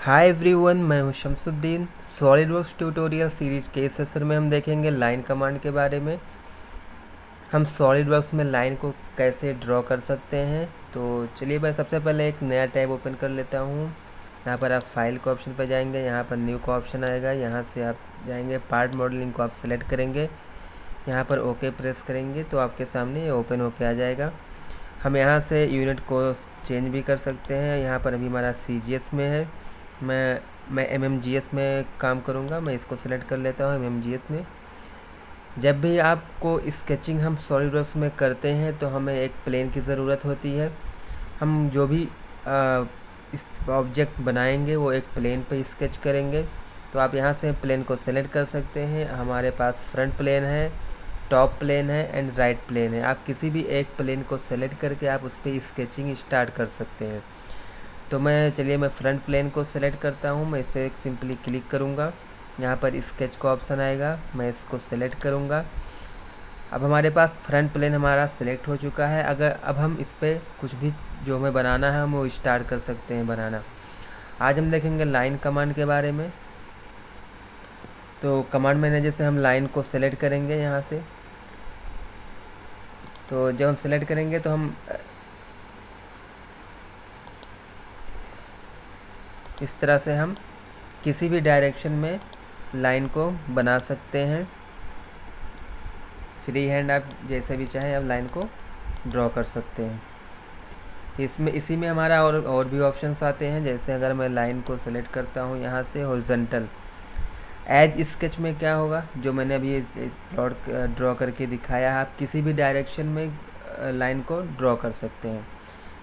Hi everyone, मैं हूं Shamsuddin. SolidWorks tutorial series के इस सेशन में हम देखेंगे लाइन कमांड के बारे में। हम सॉलिडवर्क्स में लाइन को कैसे ड्रॉ कर सकते हैं। तो चलिए मैं सबसे पहले एक नया टैब ओपन कर लेता हूं। यहाँ पर आप फाइल के ऑप्शन पर जाएंगे, यहाँ पर न्यू का ऑप्शन आएगा, यहाँ से आप जाएंगे पार्ट मॉडलिंग को आप सेलेक्ट करेंगे, यहाँ पर ओके प्रेस करेंगे तो आपके सामने ये ओपन होके आ जाएगा। हम यहाँ से यूनिट को चेंज भी कर सकते हैं। यहाँ पर अभी हमारा CGS में है, मैं MMGS में काम करूँगा। मैं इसको सिलेक्ट कर लेता हूँ MMGS में। जब भी आपको स्केचिंग हम सॉलिडवर्क्स में करते हैं तो हमें एक प्लेन की ज़रूरत होती है। हम जो भी इस ऑब्जेक्ट बनाएंगे वो एक प्लेन पे स्केच करेंगे। तो आप यहाँ से प्लेन को सेलेक्ट कर सकते हैं। हमारे पास फ्रंट प्लेन है, टॉप प्लेन है एंड राइट प्लेन है। आप किसी भी एक प्लेन को सेलेक्ट करके आप उस पर स्केचिंग स्टार्ट कर सकते हैं। तो मैं फ्रंट प्लेन को सेलेक्ट करता हूँ। मैं इस पर सिंपली क्लिक करूँगा, यहाँ पर स्केच का ऑप्शन आएगा, मैं इसको सेलेक्ट करूँगा। अब हमारे पास फ्रंट प्लेन हमारा सेलेक्ट हो चुका है। अब हम इस पर कुछ भी जो हमें बनाना है हम वो स्टार्ट कर सकते हैं बनाना। आज हम देखेंगे लाइन कमांड के बारे में। तो कमांड मैनेजर से हम लाइन को सेलेक्ट करेंगे यहाँ से। तो जब हम सेलेक्ट करेंगे तो हम इस तरह से हम किसी भी डायरेक्शन में लाइन को बना सकते हैं। फ्री हैंड आप जैसे भी चाहें आप लाइन को ड्रॉ कर सकते हैं। इसी में हमारा और भी ऑप्शंस आते हैं। जैसे अगर मैं लाइन को सेलेक्ट करता हूँ यहाँ से हॉरिजॉन्टल, एज स्केच में क्या होगा जो मैंने अभी ड्रॉ करके दिखाया है, आप किसी भी डायरेक्शन में लाइन को ड्रॉ कर सकते हैं।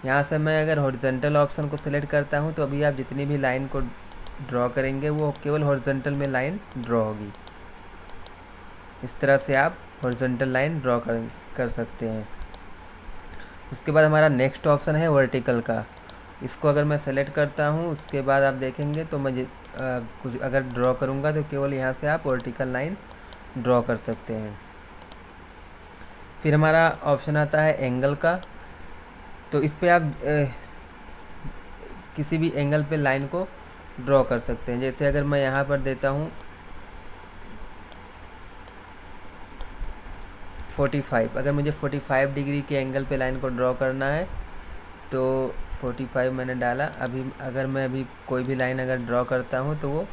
यहाँ से मैं अगर हॉरिजॉन्टल ऑप्शन को सिलेक्ट करता हूँ तो अभी आप जितनी भी लाइन को ड्रॉ करेंगे वो केवल हॉरिजॉन्टल में लाइन ड्रॉ होगी। इस तरह से आप हॉरिजॉन्टल लाइन ड्रॉ कर सकते हैं। उसके बाद हमारा नेक्स्ट ऑप्शन है वर्टिकल का। इसको अगर मैं सेलेक्ट करता हूँ उसके बाद आप देखेंगे तो मैं कुछ अगर ड्रॉ करूँगा तो केवल यहाँ से आप वर्टिकल लाइन ड्रॉ कर सकते हैं। फिर हमारा ऑप्शन आता है एंगल का। तो इस पे आप किसी भी एंगल पे लाइन को ड्रॉ कर सकते हैं। जैसे अगर मैं यहाँ पर देता हूँ 45, अगर मुझे 45 डिग्री के एंगल पे लाइन को ड्रॉ करना है तो 45 मैंने डाला। अगर मैं अभी कोई भी लाइन अगर ड्रॉ करता हूँ तो वो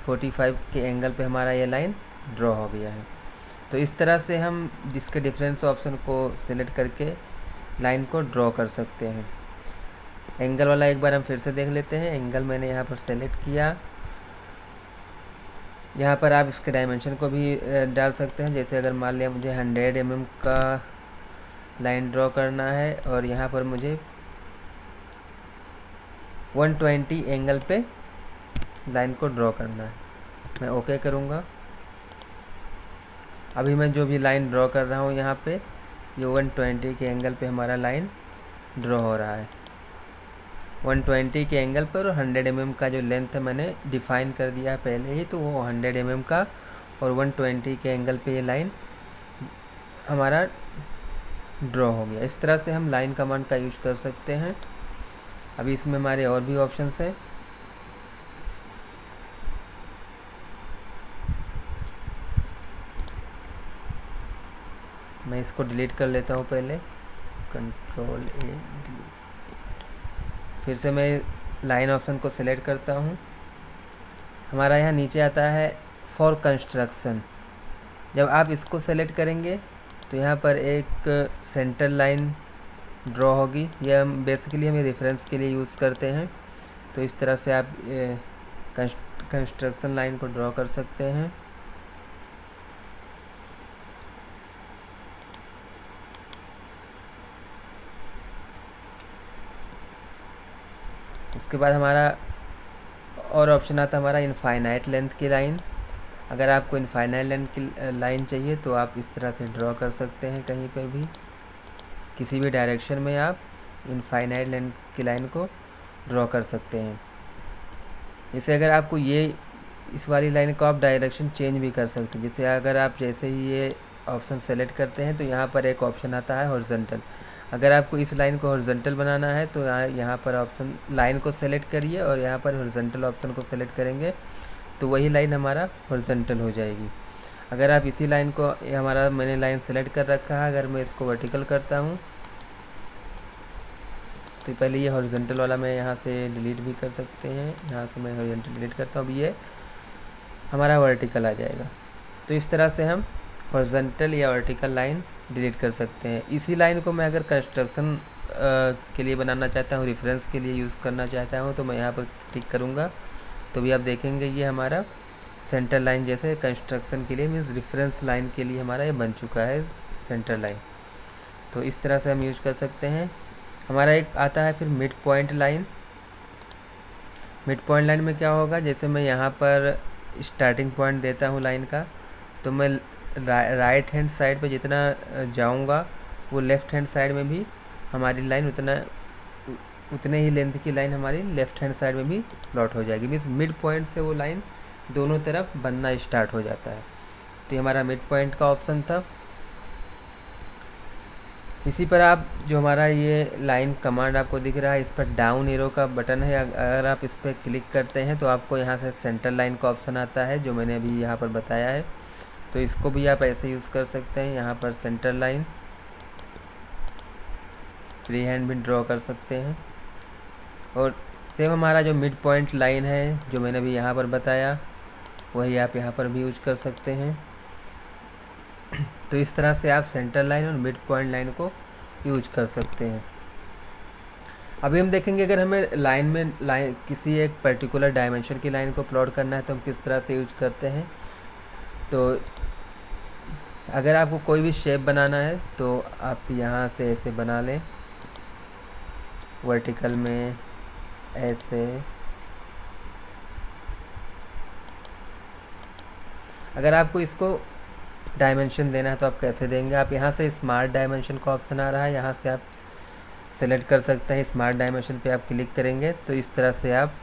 45 के एंगल पे हमारा ये लाइन ड्रॉ हो गया है। तो इस तरह से हम जिसके डिफरेंस ऑप्शन को सिलेक्ट करके लाइन को ड्रॉ कर सकते हैं। एंगल वाला एक बार हम फिर से देख लेते हैं। एंगल मैंने यहाँ पर सेलेक्ट किया। यहाँ पर आप इसके डायमेंशन को भी डाल सकते हैं। जैसे अगर मान लिया मुझे 100 mm का लाइन ड्रॉ करना है और यहाँ पर मुझे 120 एंगल पे लाइन को ड्रॉ करना है, मैं ओके करूँगा। अभी मैं जो भी लाइन ड्रॉ कर रहा हूँ यहाँ पे ये 120 के एंगल पे हमारा लाइन ड्रॉ हो रहा है। 120 के एंगल पर और 100 mm का जो लेंथ है मैंने डिफ़ाइन कर दिया है पहले ही, तो वो 100 mm का और 120 के एंगल पे ये लाइन हमारा ड्रॉ हो गया। इस तरह से हम लाइन कमांड का यूज़ कर सकते हैं। अभी इसमें हमारे और भी ऑप्शंस हैं। मैं इसको डिलीट कर लेता हूँ पहले, Ctrl A डिलीट। फिर से मैं लाइन ऑप्शन को सिलेक्ट करता हूँ। हमारा यहाँ नीचे आता है फॉर कंस्ट्रक्शन। जब आप इसको सेलेक्ट करेंगे तो यहाँ पर एक सेंटर लाइन ड्रॉ होगी। यह बेसिकली हम रेफरेंस के लिए यूज़ करते हैं। तो इस तरह से आप कंस्ट्रक्शन लाइन को ड्रॉ कर सकते हैं। उसके बाद हमारा और ऑप्शन आता है हमारा इनफाइनाइट लेंथ की लाइन। अगर आपको इनफाइनाइट लेंथ की लाइन चाहिए तो आप इस तरह से ड्रॉ कर सकते हैं। कहीं पर भी किसी भी डायरेक्शन में आप इनफाइनाइट लेंथ की लाइन को ड्रॉ कर सकते हैं। जैसे अगर आपको इस वाली लाइन को आप डायरेक्शन चेंज भी कर सकते हैं। जैसे अगर आप जैसे ही ये ऑप्शन सेलेक्ट करते हैं तो यहाँ पर एक ऑप्शन आता है हॉरिजॉन्टल। अगर आपको इस लाइन को हॉरिजॉन्टल बनाना है तो यहाँ पर ऑप्शन लाइन को सेलेक्ट करिए और यहाँ पर हॉरिजॉन्टल ऑप्शन को सेलेक्ट करेंगे तो वही लाइन हमारा हॉरिजॉन्टल हो जाएगी। अगर आप इसी लाइन को, हमारा मैंने लाइन सेलेक्ट कर रखा है, अगर मैं इसको वर्टिकल करता हूँ तो पहले ये हॉरिजॉन्टल वाला मैं यहाँ से डिलीट भी कर सकते हैं, यहाँ से मैं हॉरिजॉन्टल डिलीट करता हूँ, अब ये हमारा वर्टिकल आ जाएगा। तो इस तरह से हम हॉरिजॉन्टल या वर्टिकल लाइन डिलीट कर सकते हैं। इसी लाइन को मैं अगर कंस्ट्रक्शन के लिए बनाना चाहता हूँ, रेफरेंस के लिए यूज़ करना चाहता हूँ, तो मैं यहाँ पर क्लिक करूँगा तो भी आप देखेंगे ये हमारा सेंटर लाइन जैसे कंस्ट्रक्शन के लिए मीन्स रेफरेंस लाइन के लिए हमारा ये बन चुका है सेंटर लाइन। तो इस तरह से हम यूज कर सकते हैं। हमारा एक आता है फिर mid point line. Mid point line में क्या होगा, जैसे मैं यहाँ पर स्टार्टिंग पॉइंट देता हूँ लाइन का, तो मैं राइट हैंड साइड पे जितना जाऊँगा वो लेफ़्ट हैंड साइड में भी हमारी लाइन उतने ही लेंथ की लाइन हमारी लेफ़्ट हैंड साइड में भी प्लॉट हो जाएगी। मीन्स मिड पॉइंट से वो लाइन दोनों तरफ बनना स्टार्ट हो जाता है। तो ये हमारा मिड पॉइंट का ऑप्शन था। इसी पर आप जो हमारा ये लाइन कमांड आपको दिख रहा है, इस पर डाउन एरो का बटन है, अगर आप इस पर क्लिक करते हैं तो आपको यहाँ से सेंटर लाइन का ऑप्शन आता है जो मैंने अभी यहाँ पर बताया है। तो इसको भी आप ऐसे यूज़ कर सकते हैं। यहाँ पर सेंटर लाइन फ्री हैंड भी ड्रॉ कर सकते हैं। और सेम हमारा जो मिड पॉइंट लाइन है जो मैंने अभी यहाँ पर बताया वही आप यहाँ पर भी यूज़ कर सकते हैं। तो इस तरह से आप सेंटर लाइन और मिड पॉइंट लाइन को यूज कर सकते हैं। अभी हम देखेंगे अगर हमें लाइन किसी एक पर्टिकुलर डायमेंशन की लाइन को प्लॉट करना है तो हम किस तरह से यूज करते हैं। तो अगर आपको कोई भी शेप बनाना है तो आप यहाँ से ऐसे बना लें, वर्टिकल में ऐसे। अगर आपको इसको डायमेंशन देना है तो आप कैसे देंगे, आप यहाँ से स्मार्ट डायमेंशन का ऑप्शन आ रहा है, यहाँ से आप सेलेक्ट कर सकते हैं। स्मार्ट डायमेंशन पे आप क्लिक करेंगे तो इस तरह से आप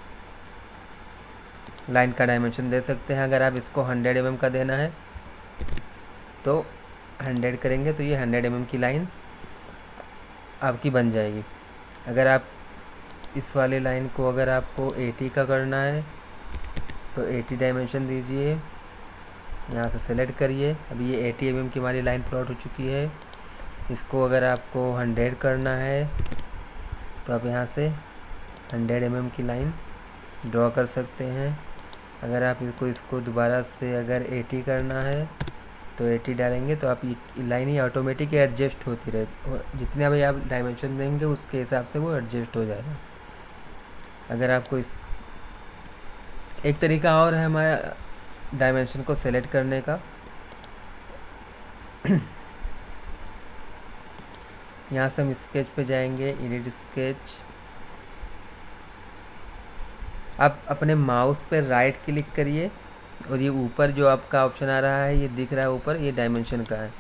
लाइन का डायमेंशन दे सकते हैं। अगर आप इसको 100 mm का देना है तो 100 करेंगे तो ये 100 mm की लाइन आपकी बन जाएगी। अगर आप इस वाली लाइन को अगर आपको 80 का करना है तो 80 डायमेंशन दीजिए, यहाँ से सेलेक्ट करिए। अभी ये 80 mm की हमारी लाइन प्लॉट हो चुकी है। इसको अगर आपको 100 करना है तो आप यहाँ से 100 mm की लाइन ड्रॉ कर सकते हैं। अगर आप इसको दोबारा से अगर 80 करना है तो 80 डालेंगे तो आप ये लाइन ही ऑटोमेटिक एडजस्ट होती रहे, और जितने भी आप डायमेंशन देंगे उसके हिसाब से वो एडजस्ट हो जाएगा। अगर आपको इस एक तरीका और है हमारा डायमेंशन को सेलेक्ट करने का। यहाँ से हम स्केच पे जाएंगे, एडिट स्केच। आप अपने माउस पे राइट क्लिक करिए और ये ऊपर जो आपका ऑप्शन आ रहा है, ये दिख रहा है ऊपर, ये डायमेंशन का है।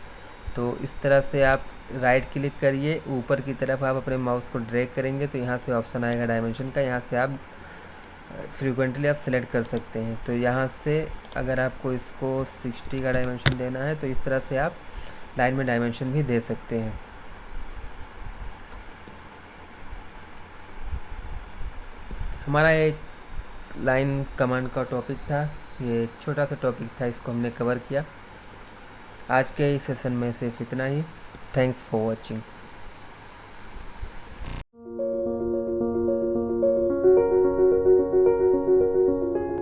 तो इस तरह से आप राइट क्लिक करिए, ऊपर की तरफ आप अपने माउस को ड्रैग करेंगे तो यहाँ से ऑप्शन आएगा डायमेंशन का। यहाँ से आप फ्रीक्वेंटली आप सेलेक्ट कर सकते हैं। तो यहाँ से अगर आपको इसको 60 का डायमेंशन देना है तो इस तरह से आप लाइन में डायमेंशन भी दे सकते हैं। हमारा एक लाइन कमांड का टॉपिक था, ये एक छोटा सा टॉपिक था, इसको हमने कवर किया। आज के इस सेशन में सिर्फ इतना ही। Thanks for watching.